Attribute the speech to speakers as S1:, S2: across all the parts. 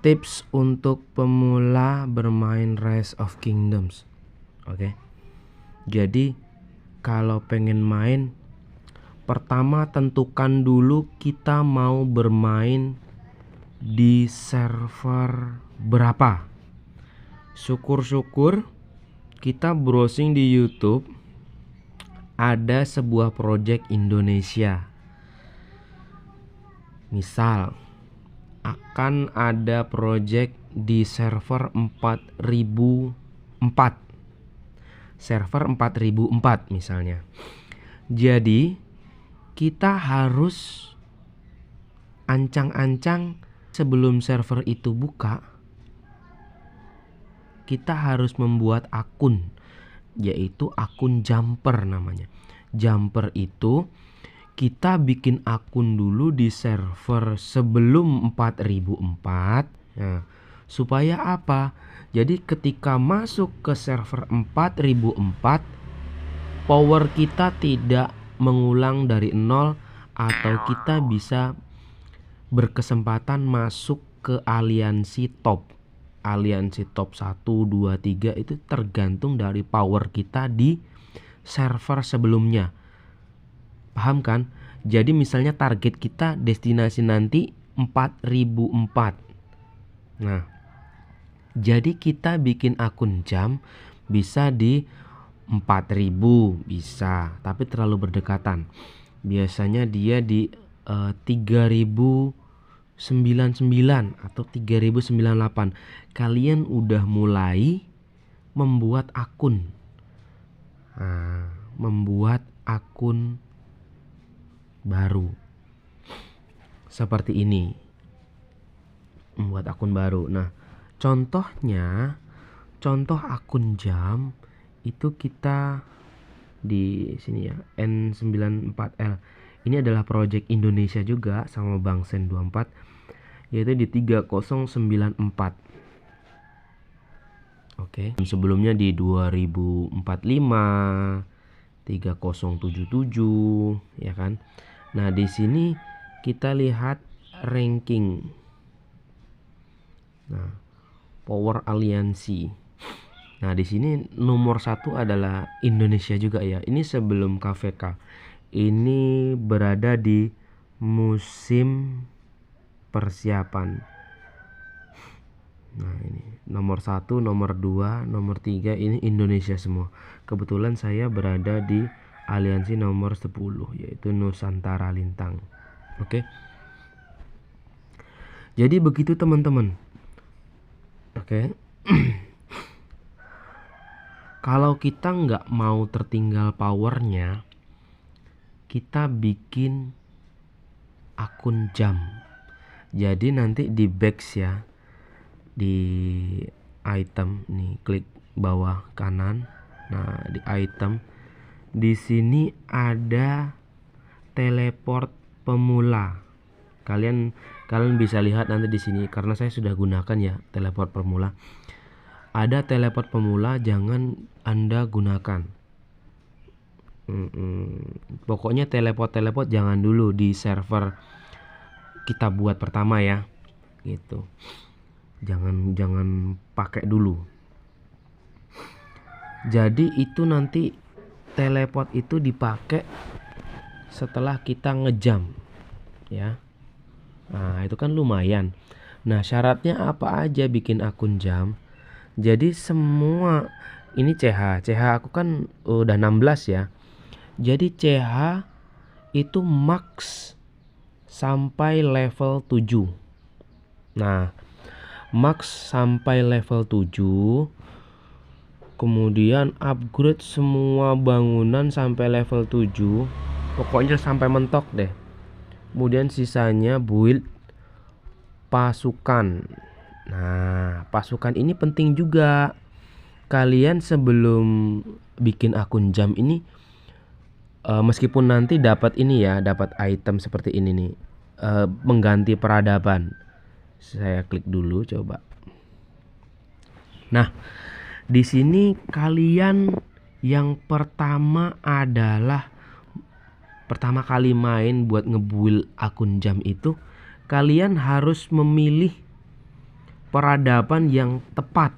S1: Tips untuk pemula bermain Rise of Kingdoms. Oke. Jadi kalau pengen main, pertama tentukan dulu kita mau bermain di server berapa. Syukur-syukur kita browsing di YouTube ada sebuah project Indonesia. Misal akan ada project di server 4004. Server 4004 misalnya. Jadi kita harus ancang-ancang sebelum server itu buka, kita harus membuat akun, yaitu akun jumper namanya. Jumper itu kita bikin akun dulu di server sebelum 4004. Nah, supaya apa? Jadi ketika masuk ke server 4004, power kita tidak mengulang dari nol, atau kita bisa berkesempatan masuk ke aliansi top. Aliansi top 1, 2, 3 itu tergantung dari power kita di server sebelumnya. Paham kan? Jadi misalnya target kita destinasi nanti 4004. Nah, jadi kita bikin akun jam bisa di 4000 bisa, tapi terlalu berdekatan. Biasanya dia di 3099 atau 3098. Kalian udah mulai membuat akun. Nah, membuat akun baru seperti ini, membuat akun baru. Nah, contohnya, contoh akun jam itu kita di sini ya, N94L. Ini adalah project Indonesia juga sama Bang Sen 24, yaitu di 3094. Oke. Sebelumnya di 2045, 3077, ya kan? Nah, di sini kita lihat ranking. Nah, power aliansi. Nah, di sini nomor 1 adalah Indonesia juga ya. Ini sebelum KVK. Ini berada di musim persiapan. Nah, ini nomor 1, nomor 2, nomor 3 ini Indonesia semua. Kebetulan saya berada di aliansi nomor 10, yaitu Nusantara Lintang. Oke. Jadi begitu teman-teman. Oke. Kalau kita nggak mau tertinggal powernya, kita bikin akun jam. Jadi nanti di backs ya, di item nih, klik bawah kanan. Nah, di item di sini ada teleport pemula. Kalian bisa lihat nanti di sini, karena saya sudah gunakan ya teleport pemula. Ada teleport pemula, jangan Anda gunakan. Pokoknya teleport jangan dulu di server kita buat pertama ya, gitu. Jangan pakai dulu. Jadi itu nanti teleport itu dipakai setelah kita ngejam ya. Nah, itu kan lumayan. Nah, syaratnya apa aja bikin akun jam? Jadi semua ini CH aku kan udah 16 ya. Jadi CH itu max sampai level 7. Nah, max sampai level 7. Kemudian upgrade semua bangunan sampai level 7. Pokoknya sampai mentok deh. Kemudian sisanya build pasukan. Nah, pasukan ini penting juga. Kalian sebelum bikin akun jam ini, meskipun nanti dapat ini ya, dapat item seperti ini nih, mengganti peradaban. Saya klik dulu coba. Nah, di sini kalian yang pertama kali main buat ngebuild akun jam itu, kalian harus memilih peradaban yang tepat.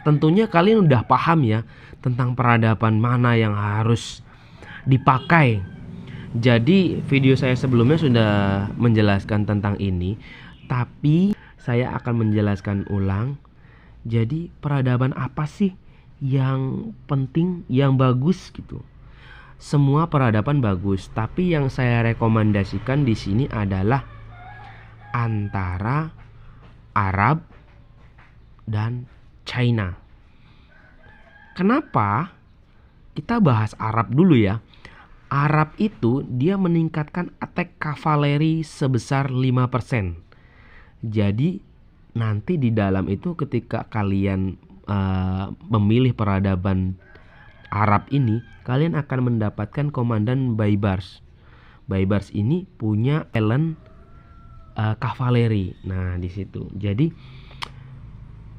S1: Tentunya kalian udah paham ya tentang peradaban mana yang harus dipakai. Jadi video saya sebelumnya sudah menjelaskan tentang ini, tapi saya akan menjelaskan ulang. Jadi peradaban apa sih yang penting, yang bagus gitu? Semua peradaban bagus, tapi yang saya rekomendasikan di sini adalah antara Arab dan China. Kenapa? Kita bahas Arab dulu ya. Arab itu dia meningkatkan attack kavaleri sebesar 5%. Jadi nanti di dalam itu ketika kalian memilih peradaban Arab ini, kalian akan mendapatkan komandan Baibars. Baibars ini punya talent kavaleri. Nah, di situ. Jadi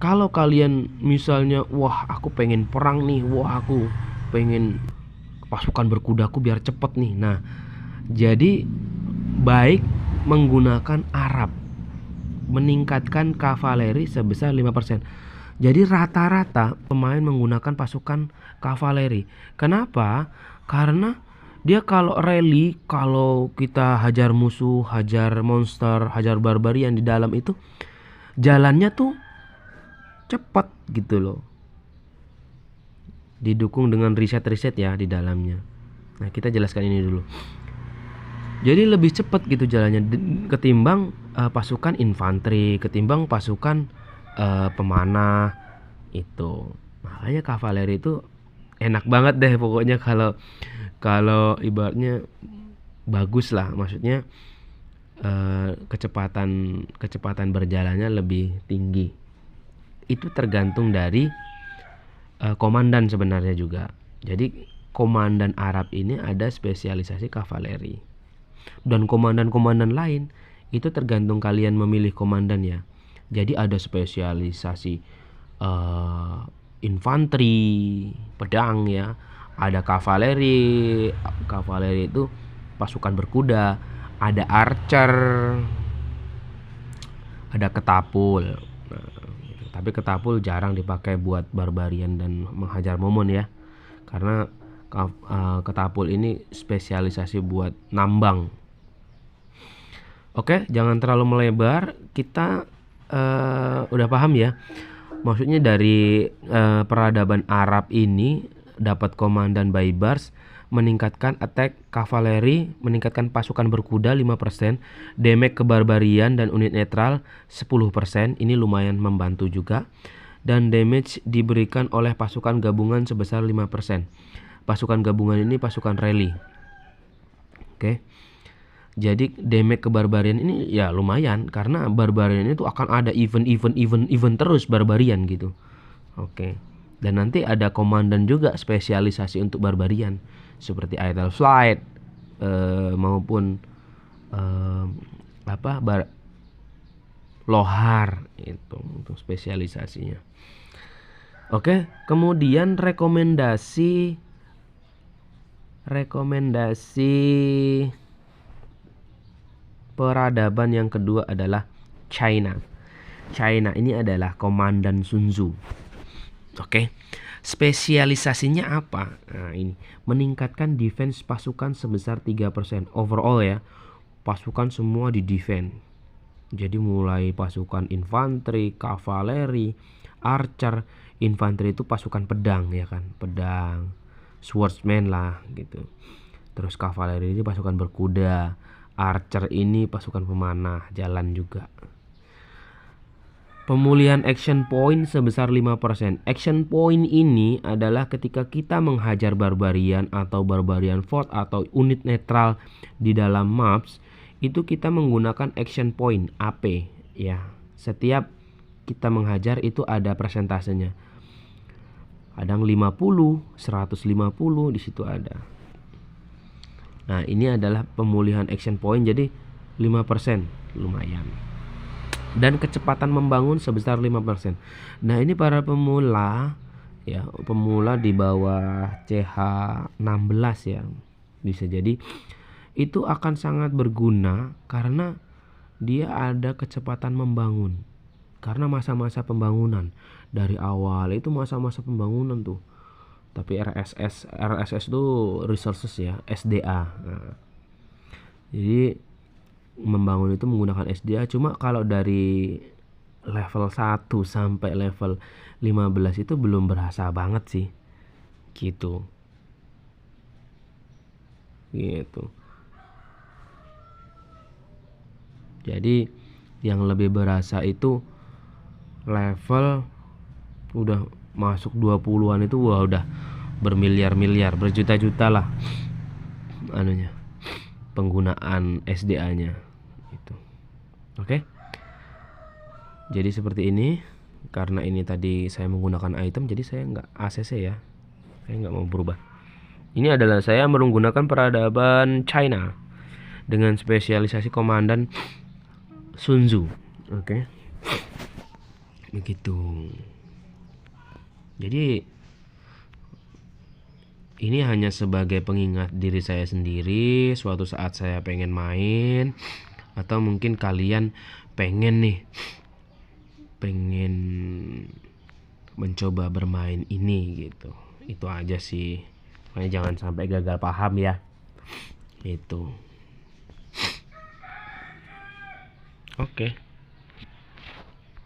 S1: kalau kalian misalnya, wah aku pengen perang nih, wah aku pengen pasukan berkudaku biar cepet nih. Nah, jadi baik menggunakan Arab, meningkatkan kavaleri sebesar 5%. Jadi rata-rata pemain menggunakan pasukan kavaleri. Kenapa? Karena dia kalau rally, kalau kita hajar musuh, hajar monster, hajar barbarian di dalam itu, jalannya tuh cepat gitu loh. Didukung dengan riset-riset ya di dalamnya. Nah, kita jelaskan ini dulu. Jadi lebih cepat gitu jalannya ketimbang pasukan infanteri, ketimbang pasukan pemanah itu. Makanya kavaleri itu enak banget deh pokoknya kalau ibaratnya bagus lah, maksudnya kecepatan berjalannya lebih tinggi. Itu tergantung dari komandan sebenarnya juga. Jadi komandan Arab ini ada spesialisasi kavaleri. Dan komandan-komandan lain itu tergantung kalian memilih komandan ya. Jadi ada spesialisasi infanteri, pedang ya. Ada kavaleri. Kavaleri itu pasukan berkuda. Ada archer. Ada ketapul. Nah, tapi ketapul jarang dipakai buat barbarian dan menghajar momon ya. Karena ketapul ini spesialisasi buat nambang. Oke, jangan terlalu melebar. Kita udah paham ya. Maksudnya dari peradaban Arab ini dapat komandan Baibars, meningkatkan attack kavaleri, meningkatkan pasukan berkuda 5%, damage kebarbarian dan unit netral 10%. Ini lumayan membantu juga. Dan damage diberikan oleh pasukan gabungan sebesar 5%. Pasukan gabungan ini pasukan rally. Oke. Jadi damage kebarbarian ini ya lumayan, karena barbarian itu akan ada event terus barbarian gitu. Oke. Dan nanti ada komandan juga spesialisasi untuk barbarian seperti Idle Flight maupun Lohar itu untuk spesialisasinya. Oke, kemudian rekomendasi peradaban yang kedua adalah China. China ini adalah komandan Sun Tzu. Oke. Spesialisasinya apa? Nah, ini meningkatkan defense pasukan sebesar 3%. Overall ya, pasukan semua di defense. Jadi mulai pasukan infanteri, kavaleri, archer. Infanteri itu pasukan pedang ya kan, pedang, swordsman lah gitu. Terus kavaleri ini pasukan berkuda, archer ini pasukan pemanah, jalan juga. Pemulihan action point sebesar 5%. Action point ini adalah ketika kita menghajar barbarian atau barbarian fort atau unit netral di dalam maps, itu kita menggunakan action point AP ya. Setiap kita menghajar itu ada persentasenya. Kadang 50, 150 di situ ada. Nah, ini adalah pemulihan action point, jadi 5% lumayan. Dan kecepatan membangun sebesar 5%. Nah, ini para pemula ya, pemula di bawah CH16 ya. Bisa jadi itu akan sangat berguna karena dia ada kecepatan membangun. karena masa-masa pembangunan dari awal itu masa-masa pembangunan tuh. Tapi RSS itu resources ya, SDA. Nah, jadi membangun itu menggunakan SDA. Cuma kalau dari level 1 sampai level 15 itu belum berasa banget sih. Gitu. Jadi yang lebih berasa itu level udah masuk 20-an itu wah udah bermiliar-miliar, berjuta-juta lah anunya, penggunaan SDA-nya itu. Oke. Jadi seperti ini. Karena ini tadi saya menggunakan item, jadi saya nggak ACC ya. Saya nggak mau berubah. Ini adalah saya menggunakan peradaban China dengan spesialisasi komandan Sun Tzu. Oke. Begitu. Jadi ini hanya sebagai pengingat diri saya sendiri suatu saat saya pengen main, atau mungkin kalian pengen mencoba bermain ini gitu. Itu aja sih. Makanya jangan sampai gagal paham ya. Itu. Oke.